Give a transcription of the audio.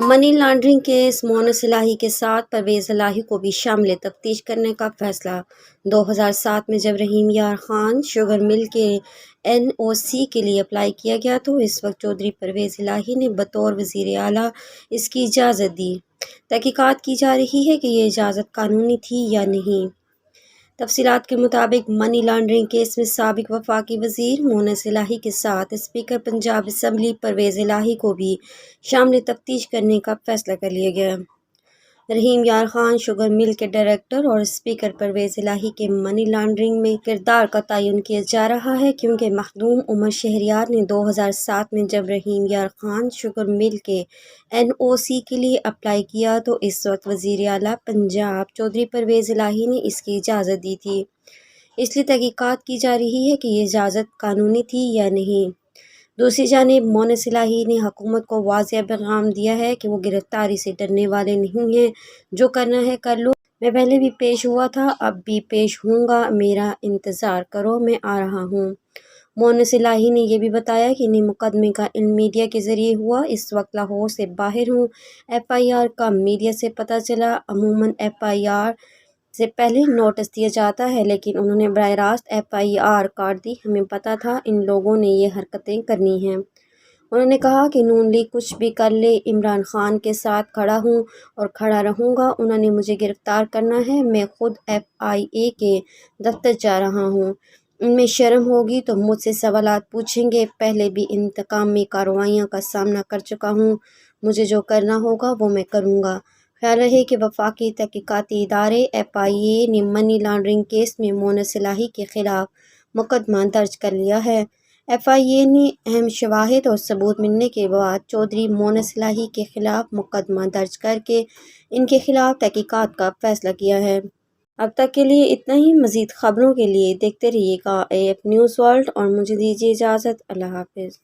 Money laundering case مونس الہی کے ساتھ پرویز الہی کو بھی شامل تفتیش کرنے کا فیصلہ 2007 میں جب رحیم یار خان شوگر مل کے NOC کے لیے اپلائی کیا گیا تو اس وقت چودھری پرویز الہی نے بطور وزیر اعلیٰ اس کی اجازت دی۔ تحقیقات کی جا رہی ہے کہ یہ اجازت قانونی تھی یا نہیں۔ تفصیلات کے مطابق منی لانڈرنگ کیس میں سابق وفاقی وزیر مونس الہی کے ساتھ اسپیکر پنجاب اسمبلی پرویز الہی کو بھی شامل تفتیش کرنے کا فیصلہ کر لیا گیا۔ رحیم یار خان شوگر مل کے ڈائریکٹر اور اسپیکر پرویز الہی کے منی لانڈرنگ میں کردار کا تعین کیا جا رہا ہے کیونکہ مخدوم عمر شہریار نے 2007 میں جب رحیم یار خان شوگر مل کے NOC کے لیے اپلائی کیا تو اس وقت وزیر اعلیٰ پنجاب چودھری پرویز الہی نے اس کی اجازت دی تھی، اس لیے تحقیقات کی جا رہی ہے کہ یہ اجازت قانونی تھی یا نہیں۔ دوسری جانب مونس الہی نے حکومت کو واضح پیغام دیا ہے کہ وہ گرفتاری سے ڈرنے والے نہیں ہیں، جو کرنا ہے کر لو، میں پہلے بھی پیش ہوا تھا، اب بھی پیش ہوں گا، میرا انتظار کرو، میں آ رہا ہوں۔ مونس الہی نے یہ بھی بتایا کہ انہیں مقدمے کا علم میڈیا کے ذریعے ہوا، اس وقت لاہور سے باہر ہوں، FIR کا میڈیا سے پتہ چلا، عموماً FIR سے پہلے نوٹس دیا جاتا ہے لیکن انہوں نے براہ راست FIR کاٹ دی، ہمیں پتہ تھا ان لوگوں نے یہ حرکتیں کرنی ہیں۔ انہوں نے کہا کہ نون لیگ کچھ بھی کر لے، عمران خان کے ساتھ کھڑا ہوں اور کھڑا رہوں گا، انہوں نے مجھے گرفتار کرنا ہے، میں خود FIA کے دفتر جا رہا ہوں، ان میں شرم ہوگی تو مجھ سے سوالات پوچھیں گے، پہلے بھی انتقامی کارروائیوں کا سامنا کر چکا ہوں، مجھے جو کرنا ہوگا وہ میں کروں گا۔ خیال رہے کہ وفاقی تحقیقاتی ادارے FIA نے منی لانڈرنگ کیس میں مونس الہی کے خلاف مقدمہ درج کر لیا ہے۔ FIA نے اہم شواہد اور ثبوت ملنے کے بعد چودھری مونس الہی کے خلاف مقدمہ درج کر کے ان کے خلاف تحقیقات کا فیصلہ کیا ہے۔ اب تک کے لیے اتنا ہی، مزید خبروں کے لیے دیکھتے رہیے گا AF نیوز ورلڈ اور مجھے دیجیے اجازت، اللہ حافظ۔